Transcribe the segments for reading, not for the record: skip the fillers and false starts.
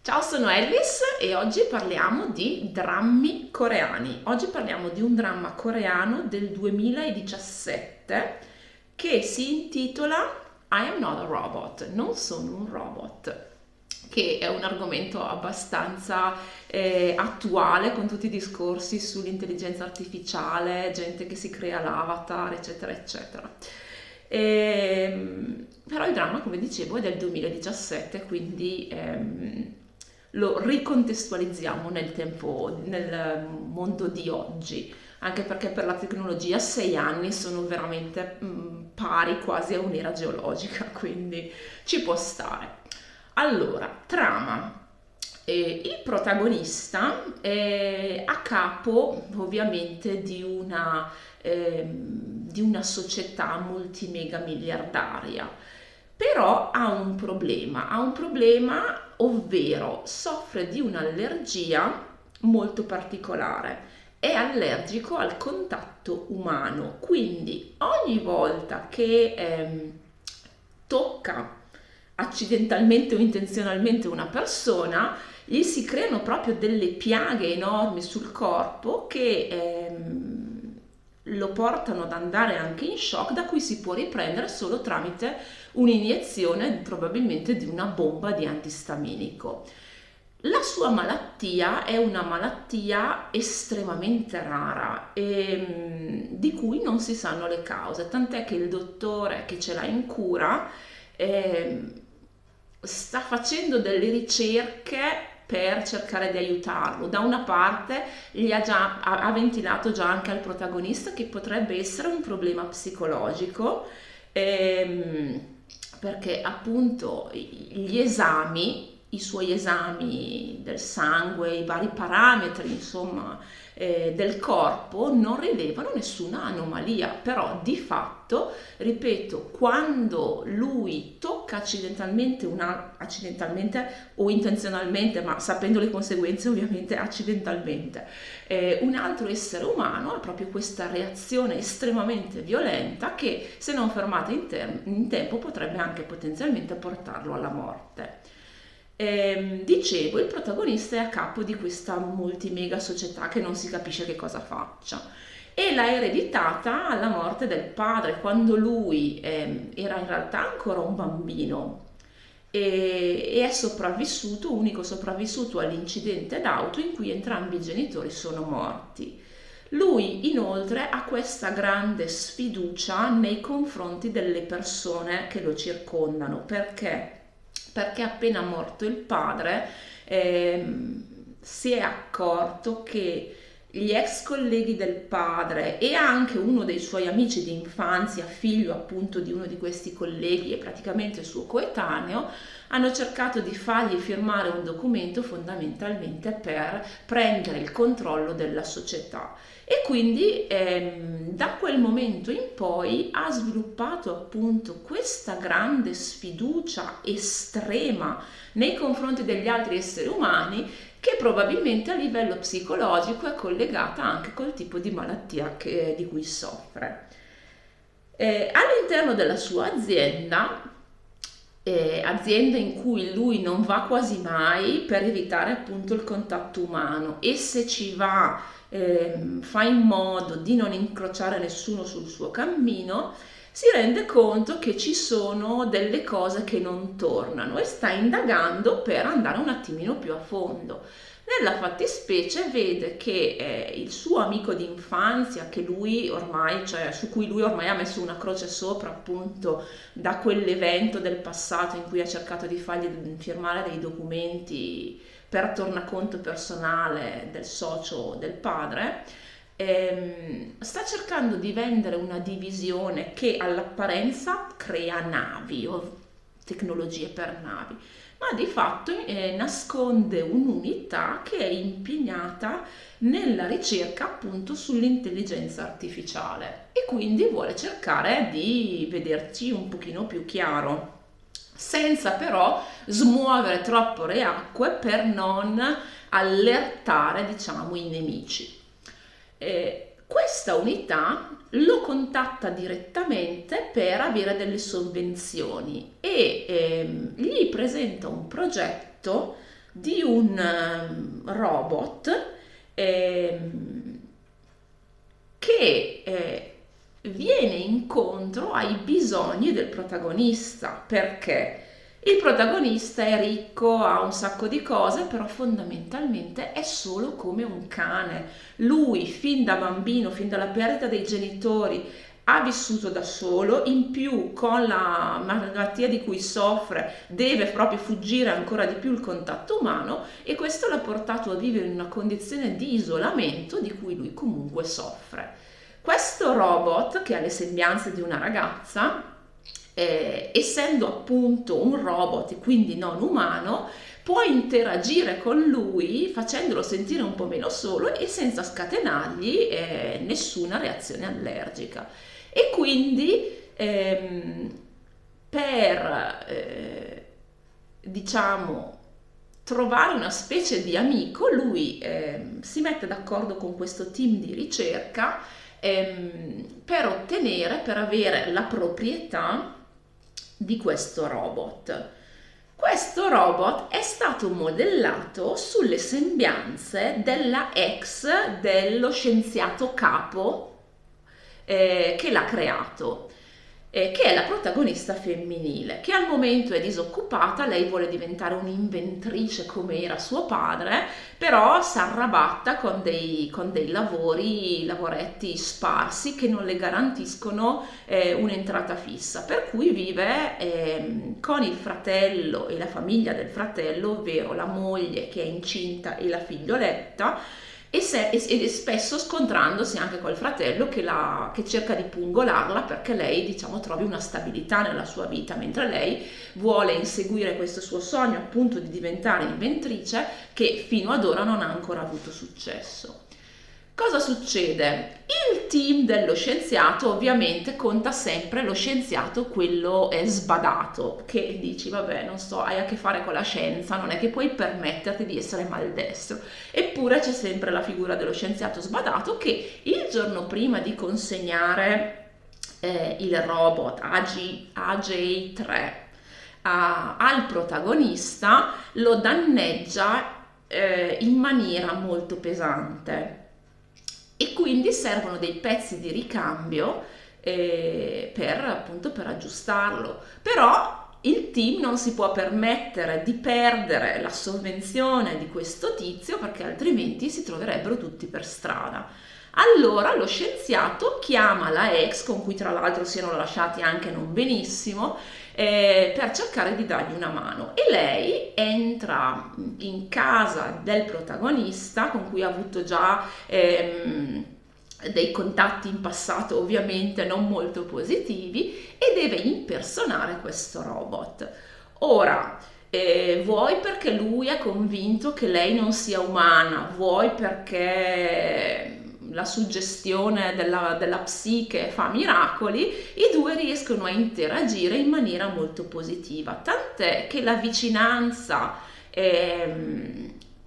Ciao, sono Ellis e oggi parliamo di drammi coreani. Oggi parliamo di un dramma coreano del 2017 che si intitola I am not a robot, non sono un robot, che è un argomento abbastanza attuale con tutti i discorsi sull'intelligenza artificiale, gente che si crea l'avatar, eccetera, eccetera. Però il dramma, come dicevo, è del 2017, quindi lo ricontestualizziamo nel tempo, nel mondo di oggi, anche perché per la tecnologia 6 anni sono veramente pari quasi a un'era geologica, quindi ci può stare. Allora, trama. Il protagonista è a capo ovviamente di una società multimega miliardaria, però ha un problema, ovvero soffre di un'allergia molto particolare. È allergico al contatto umano, quindi ogni volta che tocca accidentalmente o intenzionalmente una persona, gli si creano proprio delle piaghe enormi sul corpo che lo portano ad andare anche in shock, da cui si può riprendere solo tramite un'iniezione probabilmente di una bomba di antistaminico. La sua malattia è una malattia estremamente rara di cui non si sanno le cause, tant'è che il dottore che ce l'ha in cura ehm, sta facendo delle ricerche per cercare di aiutarlo. Da una parte ha ventilato già anche al protagonista che potrebbe essere un problema psicologico, ehm, perché appunto gli esami, i suoi esami del sangue, i vari parametri, insomma, del corpo non rilevano nessuna anomalia, però di fatto, ripeto, quando lui tocca accidentalmente o intenzionalmente, ma sapendo le conseguenze ovviamente accidentalmente, un altro essere umano ha proprio questa reazione estremamente violenta che, se non fermata in tempo, potrebbe anche potenzialmente portarlo alla morte. Dicevo, il protagonista è a capo di questa multimega società che non si capisce che cosa faccia e l'ha ereditata alla morte del padre, quando lui era in realtà ancora un bambino e è sopravvissuto, unico sopravvissuto all'incidente d'auto in cui entrambi i genitori sono morti. Lui inoltre ha questa grande sfiducia nei confronti delle persone che lo circondano. Perché? Perché appena morto il padre si è accorto che gli ex colleghi del padre e anche uno dei suoi amici di infanzia, figlio appunto di uno di questi colleghi e praticamente suo coetaneo, hanno cercato di fargli firmare un documento fondamentalmente per prendere il controllo della società. E quindi da quel momento in poi ha sviluppato appunto questa grande sfiducia estrema nei confronti degli altri esseri umani, che probabilmente a livello psicologico è collegata anche col tipo di malattia di cui soffre. All'interno della sua azienda, azienda in cui lui non va quasi mai per evitare appunto il contatto umano, e se ci va fa in modo di non incrociare nessuno sul suo cammino, si rende conto che ci sono delle cose che non tornano e sta indagando per andare un attimino più a fondo. Nella fattispecie vede che il suo amico di infanzia, che lui ormai, cioè su cui lui ormai ha messo una croce sopra appunto da quell'evento del passato in cui ha cercato di fargli firmare dei documenti per tornaconto personale del socio del padre, sta cercando di vendere una divisione che all'apparenza crea navi o tecnologie per navi, ma di fatto nasconde un'unità che è impegnata nella ricerca appunto sull'intelligenza artificiale e quindi vuole cercare di vederci un pochino più chiaro, senza però smuovere troppo le acque per non allertare, diciamo, i nemici. Questa unità lo contatta direttamente per avere delle sovvenzioni e gli presenta un progetto di un robot ehm, che viene incontro ai bisogni del protagonista, perché il protagonista è ricco, ha un sacco di cose, però fondamentalmente è solo come un cane. Lui, fin da bambino, fin dalla perdita dei genitori, ha vissuto da solo, in più con la malattia di cui soffre deve proprio fuggire ancora di più il contatto umano e questo l'ha portato a vivere in una condizione di isolamento di cui lui comunque soffre. Questo robot, che ha le sembianze di una ragazza, essendo appunto un robot e quindi non umano, può interagire con lui facendolo sentire un po' meno solo e senza scatenargli nessuna reazione allergica. E quindi per diciamo trovare una specie di amico, lui si mette d'accordo con questo team di ricerca per avere la proprietà di questo robot. Questo robot è stato modellato sulle sembianze della ex dello scienziato capo che l'ha creato, che è la protagonista femminile, che al momento è disoccupata. Lei vuole diventare un'inventrice come era suo padre, però si arrabatta con dei lavoretti sparsi che non le garantiscono un'entrata fissa, per cui vive con il fratello e la famiglia del fratello, ovvero la moglie che è incinta e la figlioletta, e spesso scontrandosi anche col fratello che cerca di pungolarla perché lei, diciamo, trovi una stabilità nella sua vita, mentre lei vuole inseguire questo suo sogno appunto di diventare inventrice che fino ad ora non ha ancora avuto successo. Cosa succede? Il team dello scienziato ovviamente conta sempre lo scienziato, quello sbadato, che dici vabbè, non so, hai a che fare con la scienza, non è che puoi permetterti di essere maldestro. Eppure c'è sempre la figura dello scienziato sbadato che il giorno prima di consegnare il robot AJ3 al protagonista lo danneggia in maniera molto pesante e quindi servono dei pezzi di ricambio per aggiustarlo. Però il team non si può permettere di perdere la sovvenzione di questo tizio perché altrimenti si troverebbero tutti per strada. Allora lo scienziato chiama la ex, con cui tra l'altro si erano lasciati anche non benissimo, per cercare di dargli una mano, e lei entra in casa del protagonista con cui ha avuto già dei contatti in passato ovviamente non molto positivi e deve impersonare questo robot. Ora, vuoi perché lui è convinto che lei non sia umana, vuoi perché la suggestione della psiche fa miracoli, i due riescono a interagire in maniera molto positiva, tant'è che la vicinanza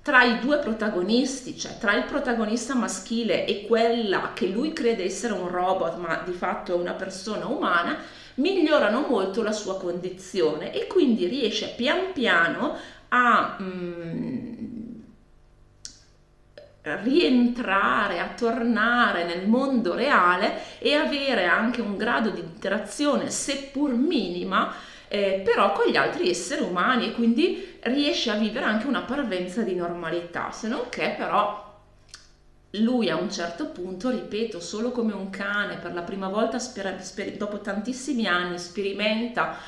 tra i due protagonisti, cioè tra il protagonista maschile e quella che lui crede essere un robot ma di fatto è una persona umana, migliorano molto la sua condizione e quindi riesce pian piano a rientrare, a tornare nel mondo reale e avere anche un grado di interazione, seppur minima, però con gli altri esseri umani, e quindi riesce a vivere anche una parvenza di normalità, se non che però lui a un certo punto, ripeto, solo come un cane, per la prima volta dopo tantissimi anni sperimenta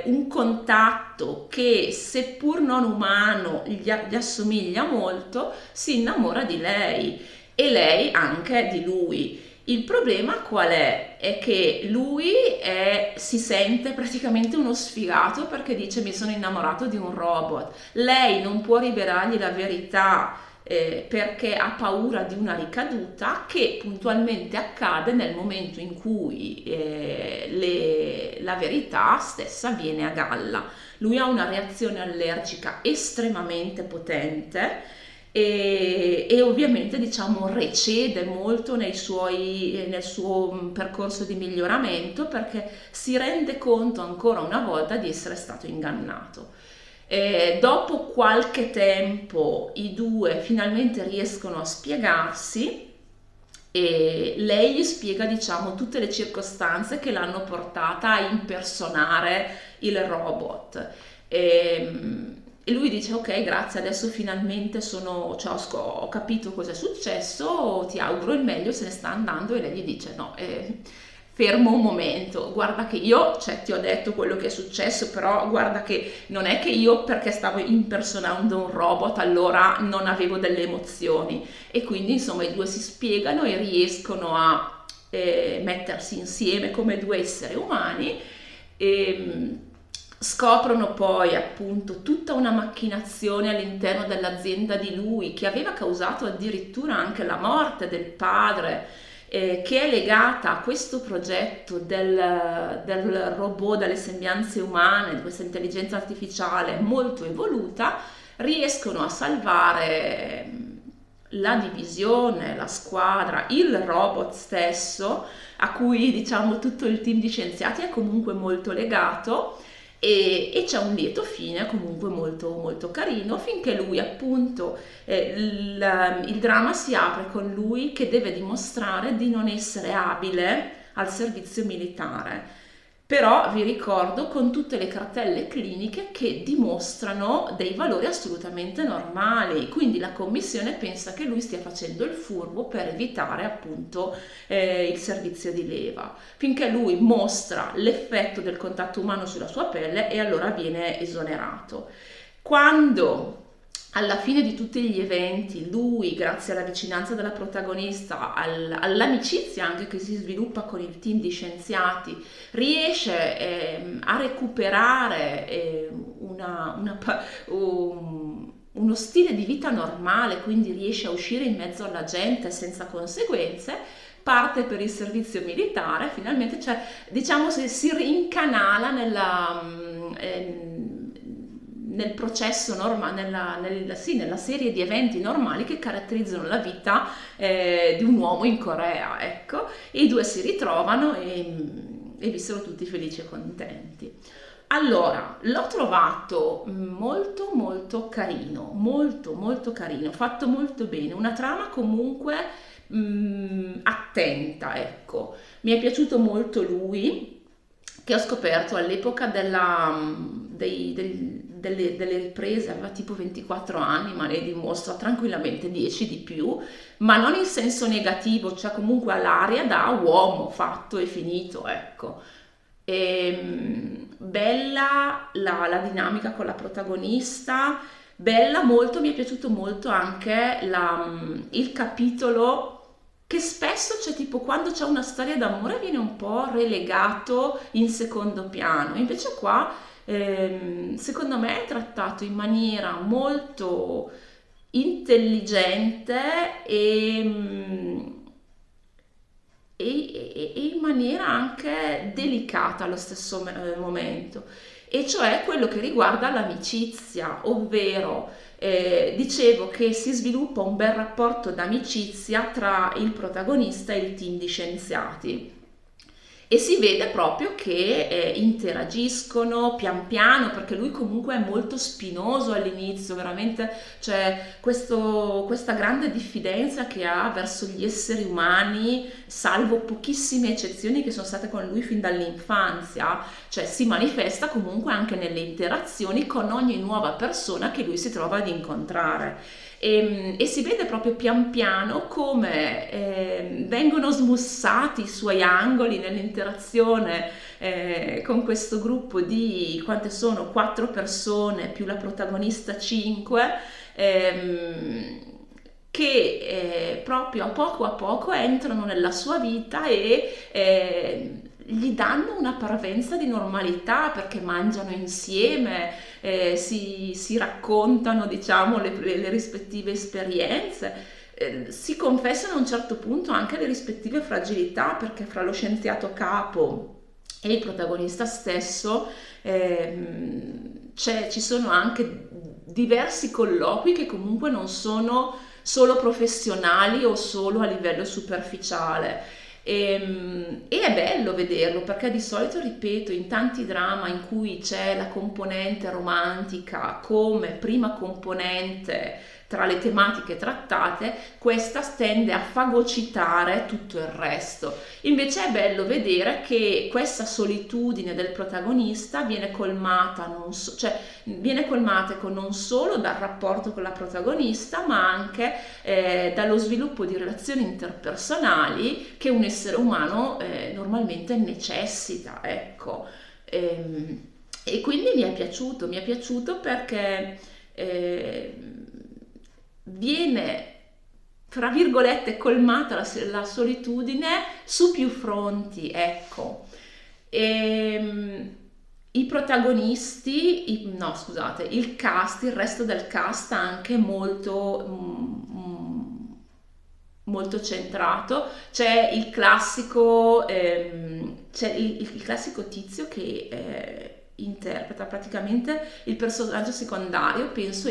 un contatto che seppur non umano gli assomiglia molto, si innamora di lei e lei anche di lui. Il problema qual è? È che lui si sente praticamente uno sfigato perché dice mi sono innamorato di un robot. Lei non può rivelargli la verità perché ha paura di una ricaduta che puntualmente accade nel momento in cui la verità stessa viene a galla. Lui ha una reazione allergica estremamente potente e ovviamente diciamo recede molto nel suo percorso di miglioramento perché si rende conto ancora una volta di essere stato ingannato. Dopo qualche tempo i due finalmente riescono a spiegarsi e lei gli spiega, diciamo, tutte le circostanze che l'hanno portata a impersonare il robot. E lui dice: Ok, grazie, adesso finalmente cioè, ho capito cosa è successo, ti auguro il meglio, se ne sta andando. E lei gli dice: No, fermo un momento, guarda che io, cioè, ti ho detto quello che è successo, però guarda che non è che io, perché stavo impersonando un robot, allora non avevo delle emozioni. E quindi insomma i due si spiegano e riescono a mettersi insieme come due esseri umani e scoprono poi appunto tutta una macchinazione all'interno dell'azienda di lui che aveva causato addirittura anche la morte del padre, che è legata a questo progetto del robot dalle sembianze umane, di questa intelligenza artificiale molto evoluta. Riescono a salvare la divisione, la squadra, il robot stesso, a cui diciamo tutto il team di scienziati è comunque molto legato, e c'è un lieto fine comunque molto, molto carino, finché lui appunto, il dramma si apre con lui che deve dimostrare di non essere abile al servizio militare. Però vi ricordo con tutte le cartelle cliniche che dimostrano dei valori assolutamente normali, quindi la commissione pensa che lui stia facendo il furbo per evitare appunto il servizio di leva, finché lui mostra l'effetto del contatto umano sulla sua pelle e allora viene esonerato. Quando alla fine di tutti gli eventi, lui, grazie alla vicinanza della protagonista, all'amicizia anche che si sviluppa con il team di scienziati, riesce a recuperare uno stile di vita normale, quindi riesce a uscire in mezzo alla gente senza conseguenze, parte per il servizio militare, finalmente, cioè, diciamo, si rincanala nel processo normale, nella serie di eventi normali che caratterizzano la vita di un uomo in Corea, ecco, e i due si ritrovano e vissero tutti felici e contenti. Allora, l'ho trovato molto molto carino, molto molto carino, fatto molto bene, una trama comunque attenta, ecco. Mi è piaciuto molto lui, che ho scoperto all'epoca delle riprese, aveva tipo 24 anni, ma ne dimostra tranquillamente 10 di più, ma non in senso negativo, cioè comunque ha l'aria da uomo fatto e finito, ecco. Bella la dinamica con la protagonista, bella molto, mi è piaciuto molto anche il capitolo che spesso c'è, tipo quando c'è una storia d'amore viene un po' relegato in secondo piano, invece qua secondo me è trattato in maniera molto intelligente e in maniera anche delicata allo stesso momento, e cioè quello che riguarda l'amicizia, ovvero dicevo che si sviluppa un bel rapporto d'amicizia tra il protagonista e il team di scienziati. E si vede proprio che interagiscono pian piano, perché lui comunque è molto spinoso all'inizio, veramente c'è questa grande diffidenza che ha verso gli esseri umani, salvo pochissime eccezioni che sono state con lui fin dall'infanzia, cioè si manifesta comunque anche nelle interazioni con ogni nuova persona che lui si trova ad incontrare. E si vede proprio pian piano come vengono smussati i suoi angoli nell'interazione con questo gruppo di, quante sono? 4 persone più la protagonista 5, che proprio a poco entrano nella sua vita e gli danno una parvenza di normalità, perché mangiano insieme, si raccontano, diciamo, le rispettive esperienze, si confessano a un certo punto anche le rispettive fragilità, perché fra lo scienziato capo e il protagonista stesso ci sono anche diversi colloqui che comunque non sono solo professionali o solo a livello superficiale. E è bello vederlo perché di solito, ripeto, in tanti drama in cui c'è la componente romantica come prima componente tra le tematiche trattate, questa tende a fagocitare tutto il resto. Invece è bello vedere che questa solitudine del protagonista viene colmata, cioè viene colmata non solo dal rapporto con la protagonista, ma anche dallo sviluppo di relazioni interpersonali che un essere umano normalmente necessita, ecco. E quindi mi è piaciuto perché viene, fra virgolette, colmata la solitudine su più fronti, ecco. I protagonisti, no scusate, il cast, il resto del cast anche molto, molto centrato. C'è il classico, il classico tizio che interpreta praticamente il personaggio secondario, penso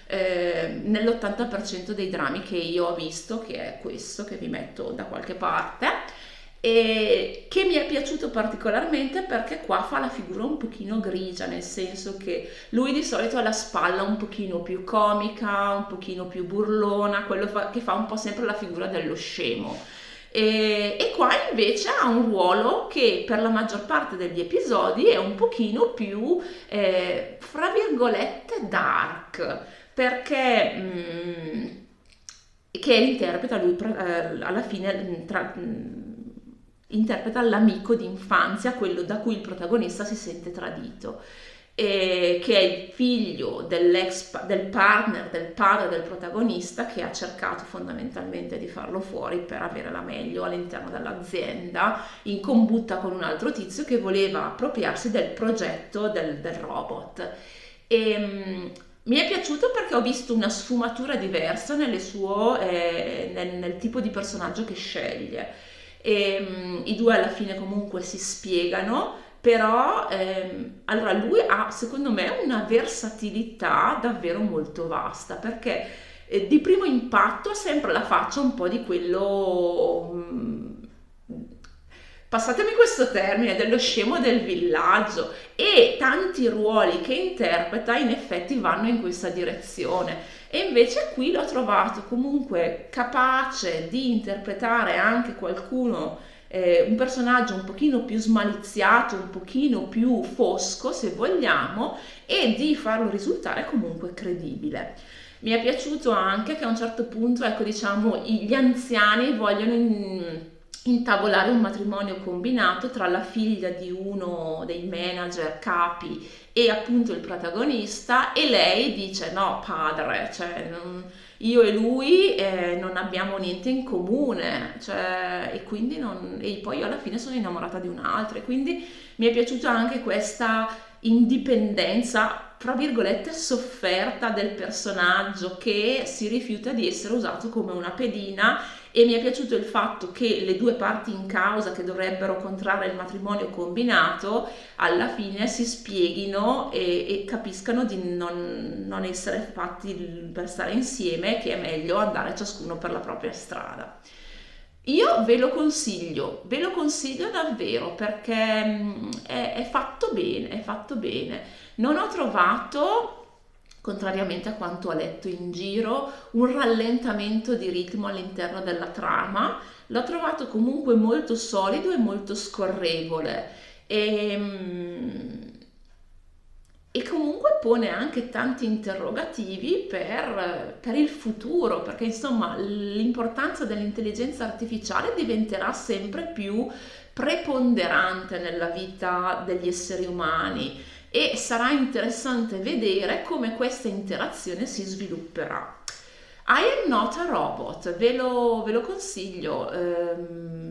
nell'80% dei drammi che io ho visto, che è questo che vi metto da qualche parte, e che mi è piaciuto particolarmente perché qua fa la figura un pochino grigia, nel senso che lui di solito ha la spalla un pochino più comica, un pochino più burlona, che fa un po' sempre la figura dello scemo. E qua invece ha un ruolo che per la maggior parte degli episodi è un pochino più, fra virgolette, dark, perché che interpreta lui alla fine interpreta l'amico d'infanzia, quello da cui il protagonista si sente tradito, che è il figlio del partner del padre del protagonista, che ha cercato fondamentalmente di farlo fuori per avere la meglio all'interno dell'azienda, in combutta con un altro tizio che voleva appropriarsi del progetto del robot. Mi è piaciuto perché ho visto una sfumatura diversa nel tipo di personaggio che sceglie. I due alla fine comunque si spiegano, però allora lui ha secondo me una versatilità davvero molto vasta, perché di primo impatto ha sempre la faccia un po' di quello, passatemi questo termine, dello scemo del villaggio, e tanti ruoli che interpreta in effetti vanno in questa direzione. E invece qui l'ho trovato comunque capace di interpretare anche qualcuno, un personaggio un pochino più smaliziato, un pochino più fosco se vogliamo, e di farlo risultare comunque credibile. Mi è piaciuto anche che a un certo punto, ecco, diciamo, gli anziani vogliono intavolare un matrimonio combinato tra la figlia di uno dei manager capi e appunto il protagonista, e lei dice no padre, cioè io e lui non abbiamo niente in comune, cioè, e quindi e poi io alla fine sono innamorata di un'altra, e quindi mi è piaciuta anche questa indipendenza, fra virgolette, sofferta del personaggio, che si rifiuta di essere usato come una pedina. E mi è piaciuto il fatto che le due parti in causa che dovrebbero contrarre il matrimonio combinato alla fine si spieghino e capiscano di non essere fatti per stare insieme, che è meglio andare ciascuno per la propria strada. Io ve lo consiglio davvero perché è fatto bene, è fatto bene. Non ho trovato, contrariamente a quanto ho letto in giro, un rallentamento di ritmo all'interno della trama. L'ho trovato comunque molto solido e molto scorrevole. E comunque pone anche tanti interrogativi per il futuro, perché insomma l'importanza dell'intelligenza artificiale diventerà sempre più preponderante nella vita degli esseri umani, e sarà interessante vedere come questa interazione si svilupperà. I am not a robot, ve lo consiglio,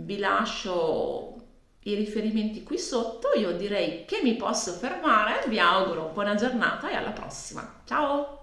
vi lascio i riferimenti qui sotto. Io direi che mi posso fermare, vi auguro buona giornata e alla prossima. Ciao!